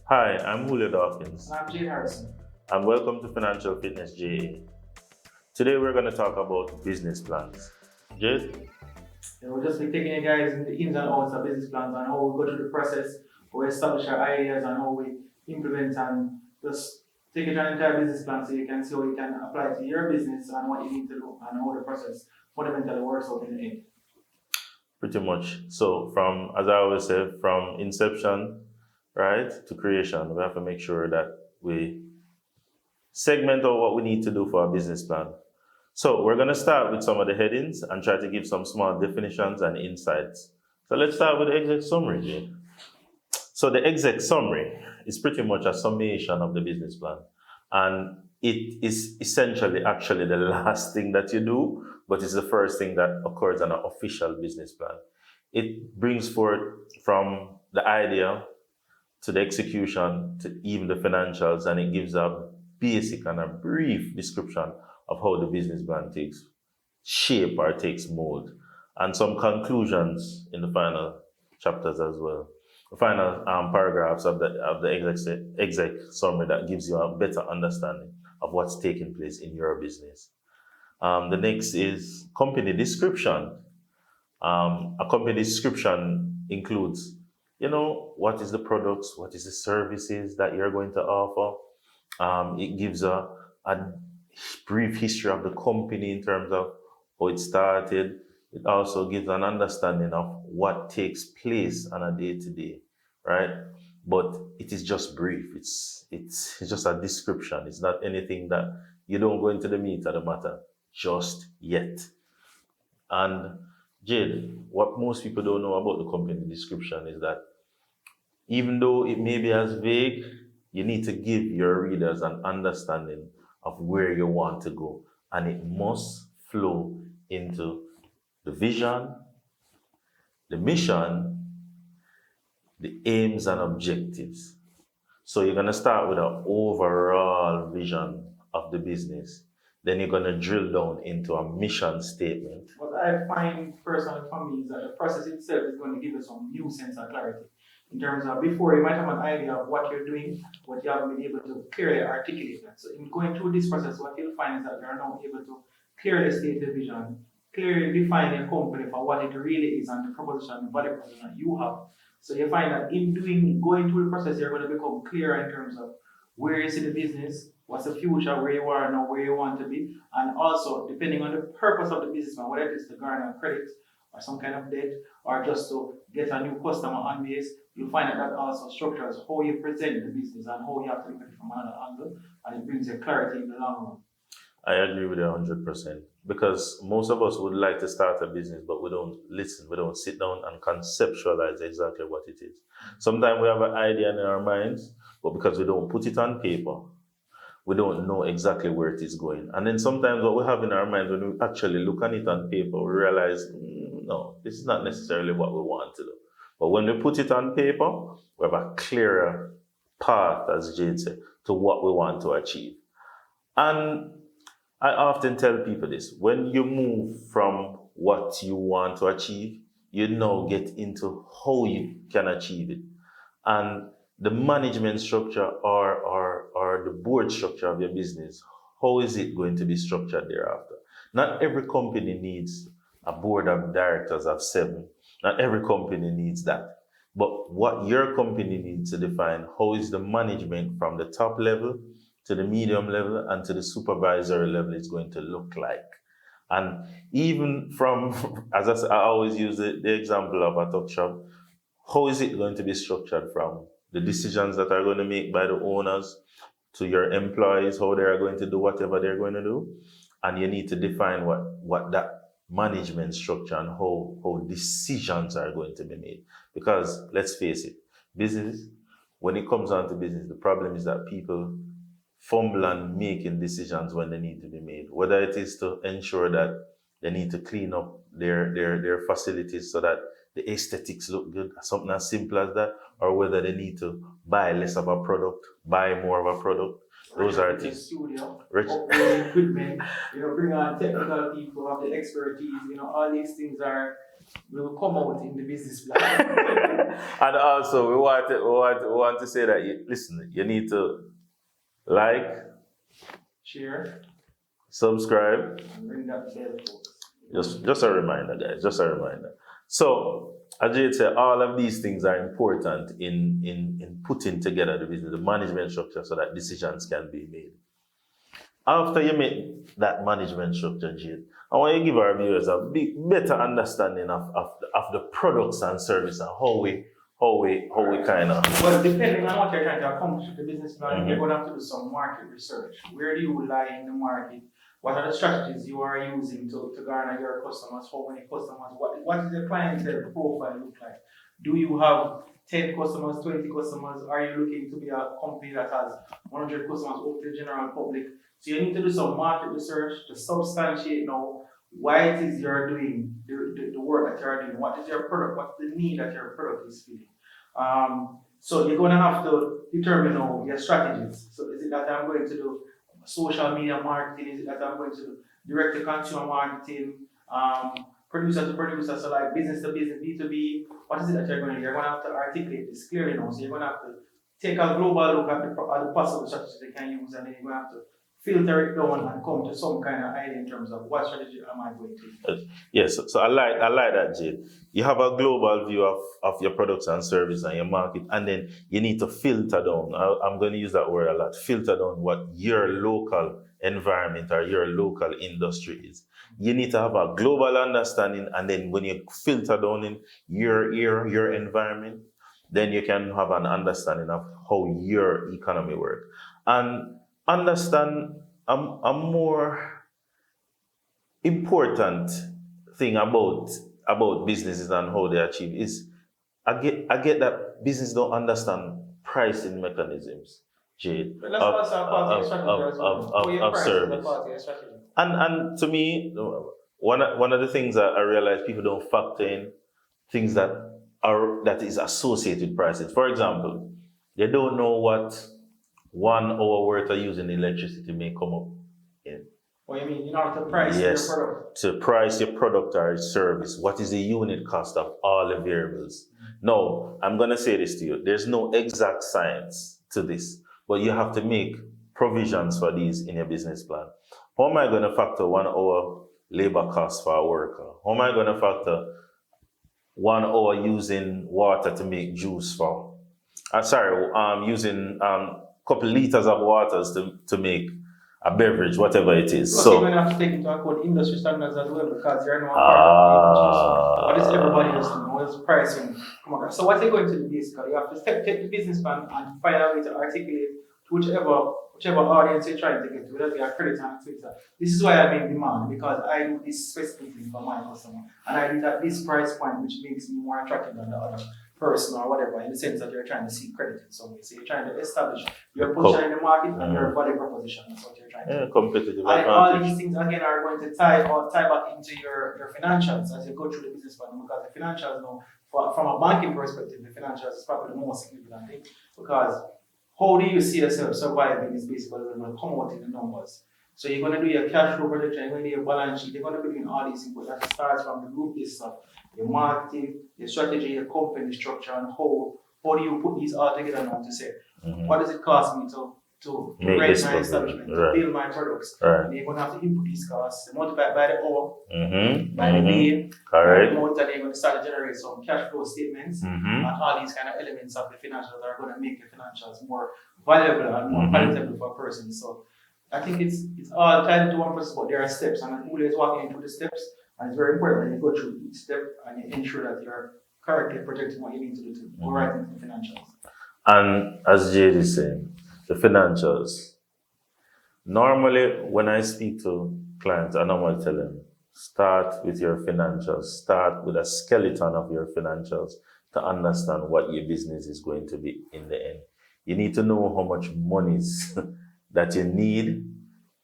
Hi, I'm Julio Dawkins, And I'm Jade Harrison. and welcome to Financial Fitness JA. Today we're going to talk about business plans. Jade? We'll just be taking you guys in the ins and outs of business plans and how we go through the process, how we establish our ideas and how we implement and just take you through an entire business plan so you can see how you can apply it to your business and what you need to do and how the process fundamentally works out in the end. Pretty much. So, as I always say, from inception, right, to creation, we have to make sure that we segment out what we need to do for our business plan. So, we're going to start with some of the headings and try to give some small definitions and insights. So, let's start with the exec summary, Jade. So the exec summary is pretty much a summation of the business plan. And it is essentially actually the last thing that you do, but it's the first thing that occurs on an official business plan. It brings forth from the idea to the execution to even the financials, and it gives a basic and a brief description of how the business plan takes shape or takes mold, and some conclusions in the final chapters as well. The final paragraphs of the exec summary that gives you a better understanding of what's taking place in your business. The next is company description. A company description includes, what is the products, what is the services that you're going to offer. It gives a brief history of the company in terms of how it started. It also gives an understanding of what takes place on a day-to-day, right? But it is just brief. It's just a description. It's not anything that you don't go into the meat of the matter just yet. And Jade, what most people don't know about the company description is that even though it may be as vague, you need to give your readers an understanding of where you want to go. And it must flow into the vision, the mission, the aims and objectives. So you're going to start with an overall vision of the business. Then you're going to drill down into a mission statement. What I find personally for me is that the process itself is going to give you some new sense of clarity. In terms of before you might have an idea of what you're doing, but you haven't been able to clearly articulate that. So in going through this process, what you'll find is that you're now able to clearly state the vision, clearly define your company for what it really is and the proposition, the value proposition you have. So you find that going through the process, you're going to become clearer in terms of where you see the business, what's the future, where you are now, where you want to be, and also depending on the purpose of the businessman, whether it is to garner credit or some kind of debt or just to get a new customer on base, you'll find that also structures how you present the business and how you have to look at it from another angle, and it brings you clarity in the long run. I agree with you 100% because most of us would like to start a business, but we don't listen, we don't sit down and conceptualize exactly what it is. Sometimes we have an idea in our minds, but because we don't put it on paper, we don't know exactly where it is going. And then sometimes what we have in our minds, when we actually look at it on paper, we realize, no, this is not necessarily what we want to do. But when we put it on paper, we have a clearer path, as Jade said, to what we want to achieve. And I often tell people this, when you move from what you want to achieve, you now get into how you can achieve it. And the management structure or the board structure of your business, how is it going to be structured thereafter? Not every company needs a board of directors of 7. Not every company needs that. But what your company needs to define, how is the management from the top level to the medium level and to the supervisory level is going to look like. And even from, as I say, I always use the example of a tuck shop, how is it going to be structured from the decisions that are going to make by the owners to your employees, how they are going to do whatever they're going to do. And you need to define what that management structure and how decisions are going to be made. Because let's face it, business, when it comes down to business, the problem is that people fumble on making decisions when they need to be made, whether it is to ensure that they need to clean up their facilities so that the aesthetics look good, something as simple as that, or whether they need to buy less of a product, buy more of a product. Those Rent are out the things. studio, Rich. upgrade equipment, bring on technical people, have the expertise, all these things will come out in the business plan. And also, we want to say that, listen, you need to like, Share, subscribe. and bring that bell, folks. Just a reminder, guys. Just a reminder. So, as Jade said, all of these things are important in putting together the business, the management structure, so that decisions can be made. After you make that management structure, Jade, I want you to give our viewers a better understanding of the products and services and how we kind of. Well, depending on what you're trying to accomplish with the business plan, you're going to have to do some market research. Where do you lie in the market? What are the strategies you are using to garner your customers? How many customers? What is the clientele profile look like? Do you have 10 customers, 20 customers? Are you looking to be a company that has 100 customers open to the general public? So you need to do some market research to substantiate now why it is you're doing the work that you're doing. What is your product? What's the need that your product is filling? So you're going to have to determine now your strategies. So is it that I'm going to do social media marketing? Is it that I'm going to do direct to consumer marketing, producer to producer, so like business to business, B2B? What is it that you're going to do? You're going to have to articulate this clearly now. So you're going to have to take a global look at the possible strategies they can use, and then you're going to have to filter it down and come to some kind of idea in terms of what strategy am I going to use. Yes, so I like that, Jade. You have a global view of your products and service and your market, and then you need to filter down. I'm going to use that word a lot. Filter down what your local environment or your local industry is. You need to have a global understanding, and then when you filter down in your environment, then you can have an understanding of how your economy works. And understand a more important thing about businesses and how they achieve is I get that business don't understand pricing mechanisms, Jade, But that's also a part of strategy as well. of service. And to me, one of the things that I realize people don't factor in things that is associated with pricing. For example, they don't know what 1 hour worth of using electricity may come up in. What you mean? You know, to price your product. To price your product or service. What is the unit cost of all the variables? No, I'm going to say this to you. There's no exact science to this, but you have to make provisions for these in your business plan. How am I going to factor 1 hour labor cost for a worker? How am I going to factor 1 hour using water to make juice for? Using couple liters of waters to make a beverage, whatever it is. So you're going to have to take into account industry standards as well, because you're not part of the industry. So what is everybody else doing? What is pricing? So what you're going to do basically, you have to take the business plan and find a way to articulate to whichever audience you're trying to get to, whether it be a credit and Twitter. This is why I make demand, because I do this specifically for my customer, and I do it at this price point, which makes me more attractive than the other person or whatever, in the sense that you're trying to seek credit in some way. So you're trying to establish your position in the market and your value proposition. That's what you're trying to do. Competitive and all these things again are going to tie back into your financials as you go through the business plan, because the financials now, from a banking perspective, the financials is probably the most significant thing, because how do you see yourself surviving is basically going to come out in the numbers. So you're going to do your cash flow projection, you're going to do your balance sheet, you're going to put in all these things, but that starts from the group-based stuff. Your marketing, your strategy, your company structure, and how do you put these all together now to say, what does it cost me to rent my establishment, to build my products? And you're going to have to input these costs, multiply by the hour, by the day, by the month, and you're going to start to generate some cash flow statements, and all these kind of elements of the financials are going to make your financials more valuable and more palatable for a person. So I think it's all tied into one process, but there are steps, and Julio is walking into the steps. And it's very important that you go through each step and you ensure that you're correctly projecting what you need to do to go right into the financials. And as Jade is saying, the financials. Normally, when I speak to clients, I normally tell them, start with your financials. Start with a skeleton of your financials to understand what your business is going to be in the end. You need to know how much money that you need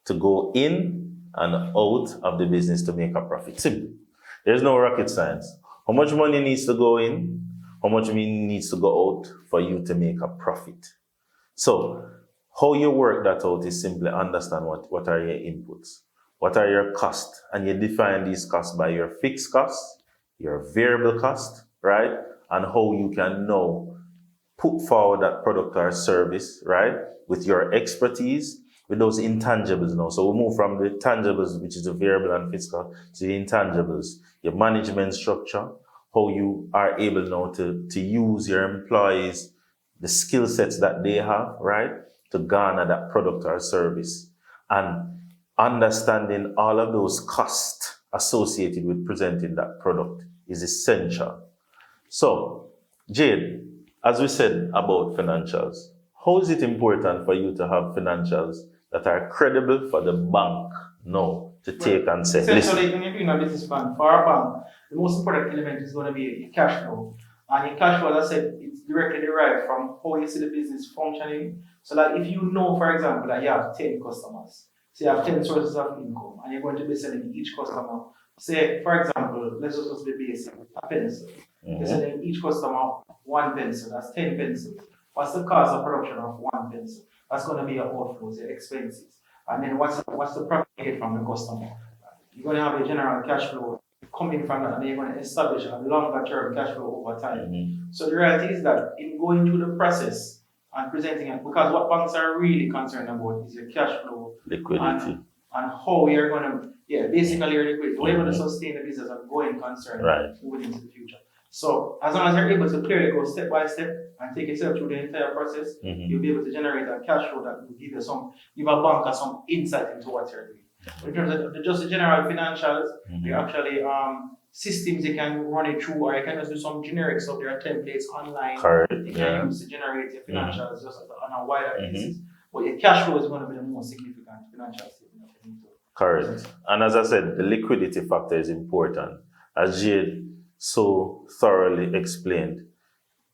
to go in and out of the business to make a profit. Simple. There's no rocket science. How much money needs to go in, how much money needs to go out for you to make a profit. So, How you work that out is simply understand what are your inputs, what are your costs, and you define these costs by your fixed costs, your variable cost, right? And how you can now put forward that product or service, right? With your expertise, with those intangibles now. So we move from the tangibles, which is the variable and fixed cost, to the intangibles, your management structure, how you are able now to use your employees, the skill sets that they have, right? To garner that product or service. And understanding all of those costs associated with presenting that product is essential. So, Jade, as we said about financials, how is it important for you to have financials that are credible for the bank now to take and say, essentially, listen? when you're doing a business plan for a bank, the most important element is going to be your cash flow. And your cash flow, as I said, it's directly derived from how you see the business functioning. So that if you know, for example, that you have 10 customers, so you have 10 sources of income, and you're going to be selling each customer, say, for example, let's just be basic, a pencil. You're selling each customer one pencil, that's 10 pencils. What's the cost of production of one pencil? That's going to be your outflows, your expenses. And then what's the profit you get from the customer? You're going to have a general cash flow coming from that, and you're going to establish a longer term cash flow over time. So the reality is that in going through the process and presenting it, because what banks are really concerned about is your cash flow, Liquidity. and how you're going to, basically your liquidity, how you're going to sustain the business and going concern moving into the future. So as long as you're able to clearly go step by step and take yourself through the entire process, you'll be able to generate a cash flow that will give a banker some insight into what you're doing. In terms of just the general financials, there are actually systems you can run it through, or you can just do some generic stuff. There are templates online you can use to generate your financials just on a wider basis. But your cash flow is going to be the most significant financial statement that you need to. Correct. And as I said, the liquidity factor is important. As Jade so thoroughly explained,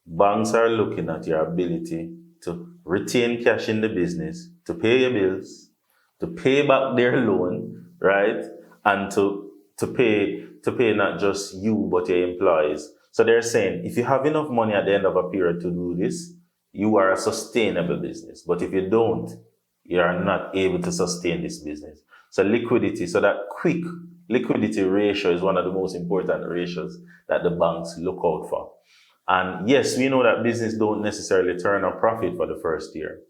banks are looking at your ability to retain cash in the business, to pay your bills, to pay back their loan, right? And to pay not just you but your employees. So they're saying if you have enough money at the end of a period to do this, you are a sustainable business. But if you don't, you are not able to sustain this business. So liquidity, so that quick liquidity ratio is one of the most important ratios that the banks look out for. And yes, we know that business don't necessarily turn a profit for the first year,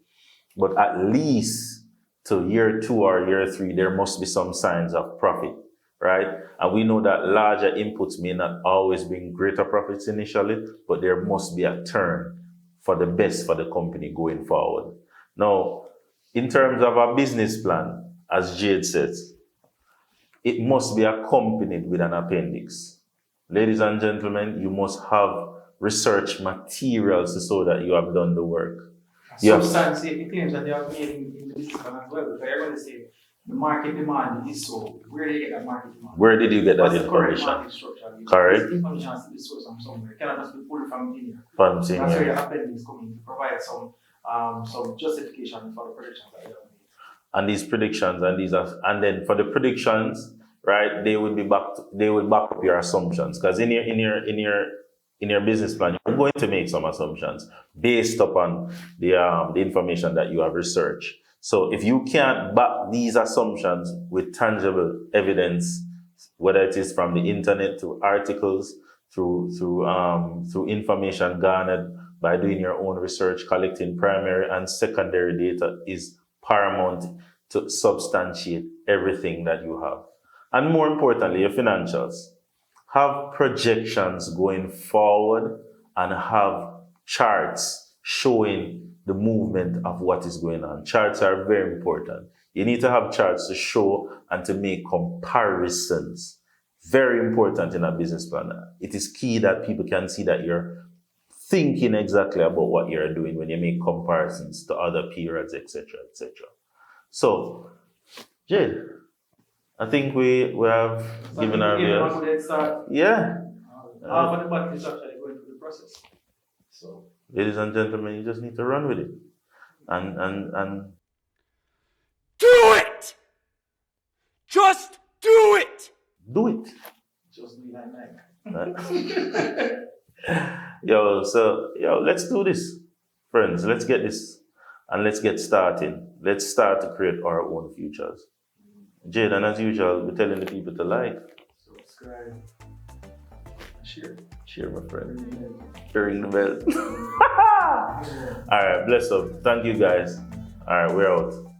but at least to year 2 or year 3, there must be some signs of profit, right? And we know that larger inputs may not always bring greater profits initially, but there must be a turn for the best for the company going forward. Now, in terms of a business plan, as Jade says, it must be accompanied with an appendix. Ladies and gentlemen, you must have research materials to show that you have done the work. Substantiate the claims that they have made in the business plan as well. Because you're going to say the market demand is so. Where did you get that market demand? Where did you get that information? What's the current market structure? Correct. This information has to be sourced from somewhere. It cannot just be pulled from in here. From That's where your appendix coming to provide some justification for the predictions that you have made. And these predictions and then for the predictions, right, they will back up your assumptions, because in your business plan you're going to make some assumptions based upon the information that you have researched. So if you can't back these assumptions with tangible evidence, whether it is from the internet, through articles, through information garnered by doing your own research, collecting primary and secondary data is paramount to substantiate everything that you have. And more importantly, your financials. Have projections going forward and have charts showing the movement of what is going on. Charts are very important. You need to have charts to show and to make comparisons. Very important in a business plan. It is key that people can see that you're thinking exactly about what you're doing when you make comparisons to other periods, etc., etc. So, Jade, I think we have given our views. Yeah. Half of the battle is actually going through the process. So, ladies and gentlemen, you just need to run with it, and do it. Just do it. Do it. Just be like. Let's do this, friends. Let's get this and let's get starting. Let's start to create our own futures. Jade, and as usual, we're telling the people to like, Subscribe. share, my friend, ring the bell. All right, bless up. Thank you guys. All right, we're out.